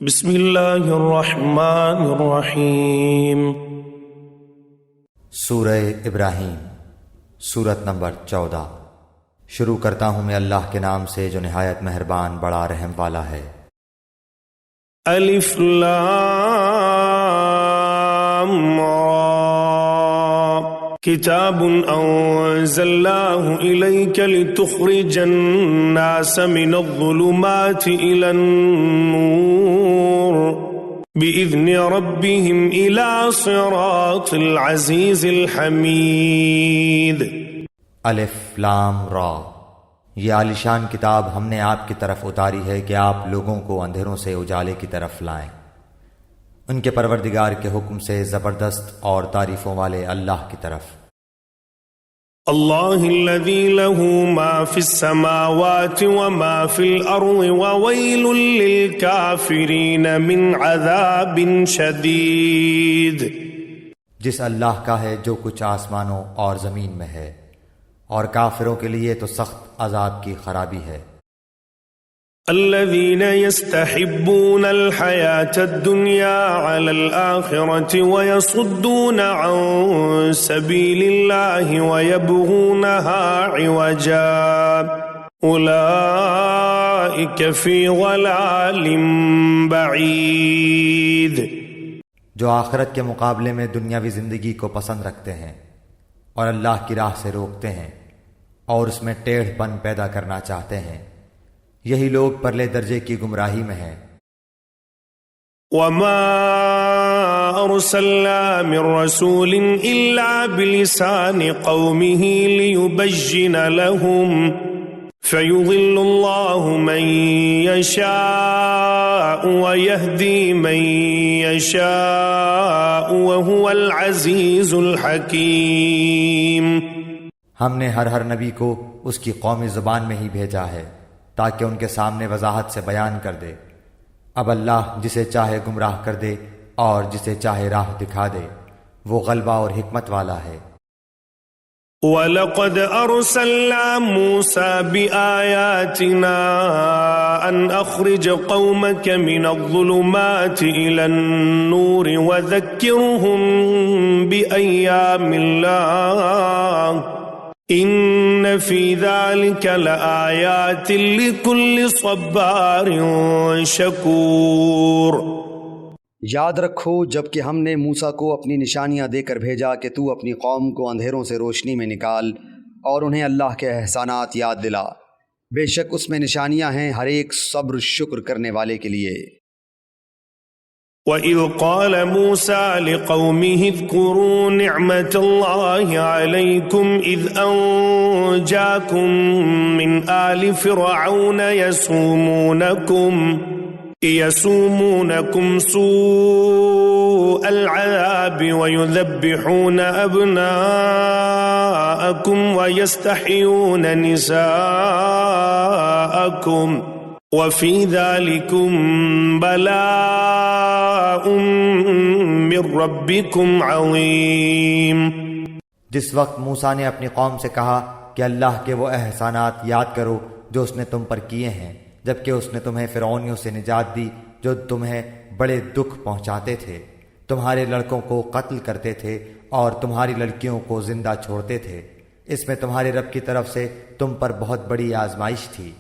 بسم اللہ الرحمن الرحیم۔ سورہ ابراہیم، سورت نمبر 14۔ شروع کرتا ہوں میں اللہ کے نام سے جو نہایت مہربان بڑا رحم والا ہے۔ الف لام را، کتاب انزلناه الیک لتخرج الناس من الظلمات الى النور بإذن ربهم الى صراط العزیز الحمید۔ الف لام را، یہ عالیشان کتاب ہم نے آپ کی طرف اتاری ہے کہ آپ لوگوں کو اندھیروں سے اجالے کی طرف لائیں، ان کے پروردگار کے حکم سے زبردست اور تعریفوں والے اللہ کی طرف۔ اللہ الذی له ما فی السماوات وما فی الارض وویل للکافرین من عذاب شدید۔ جس اللہ کا ہے جو کچھ آسمانوں اور زمین میں ہے، اور کافروں کے لیے تو سخت عذاب کی خرابی ہے۔ الذين يستحبون الحياة الدنيا على الآخرة ويصدون عن سبيل الله ويبغونها عوجا أولئك في ضلال بعيد۔ جو آخرت کے مقابلے میں دنیاوی زندگی کو پسند رکھتے ہیں اور اللہ کی راہ سے روکتے ہیں اور اس میں ٹیڑھ پن پیدا کرنا چاہتے ہیں، یہی لوگ پرلے درجے کی گمراہی میں ہیں۔ وما ارسلنا من رسول الا بلسان قومه ليبين لهم فيضل الله من يشاء ويهدي من يشاء وهو العزيز الحكيم۔ ہم نے ہر نبی کو اس کی قومی زبان میں ہی بھیجا ہے تاکہ ان کے سامنے وضاحت سے بیان کر دے۔ اب اللہ جسے چاہے گمراہ کر دے اور جسے چاہے راہ دکھا دے، وہ غلبہ اور حکمت والا ہے۔ وَلَقَدْ أَرْسَلْنَا مُوسَى بِآيَاتِنَا أَنْ أَخْرِجْ قَوْمَكَ مِنَ الظُّلُمَاتِ إِلَى النُّورِ وَذَكِّرْهُمْ بِأَيَّامِ اللَّهِ ان فی ذلک لآیات لکل صبار شکور۔ یاد رکھو جب کہ ہم نے موسیٰ کو اپنی نشانیاں دے کر بھیجا کہ تو اپنی قوم کو اندھیروں سے روشنی میں نکال اور انہیں اللہ کے احسانات یاد دلا، بے شک اس میں نشانیاں ہیں ہر ایک صبر شکر کرنے والے کے لیے۔ وَإِذْ قَالَ مُوسَى لِقَوْمِهِ اذْكُرُوا نِعْمَةَ اللَّهِ عَلَيْكُمْ إِذْ أَنْجَاكُمْ مِنْ آلِ فِرْعَوْنَ يَسُومُونَكُمْ سُوءَ الْعَذَابِ وَيُذَبِّحُونَ أَبْنَاءَكُمْ وَيَسْتَحْيُونَ نِسَاءَكُمْ وَفِي ذَلِكُمْ بَلَاءٌ مِّن رَبِّكُمْ عَظِيمٌ۔ جس وقت موسیٰ نے اپنی قوم سے کہا کہ اللہ کے وہ احسانات یاد کرو جو اس نے تم پر کیے ہیں، جبکہ اس نے تمہیں فرعونیوں سے نجات دی جو تمہیں بڑے دکھ پہنچاتے تھے، تمہارے لڑکوں کو قتل کرتے تھے اور تمہاری لڑکیوں کو زندہ چھوڑتے تھے، اس میں تمہارے رب کی طرف سے تم پر بہت بڑی آزمائش تھی۔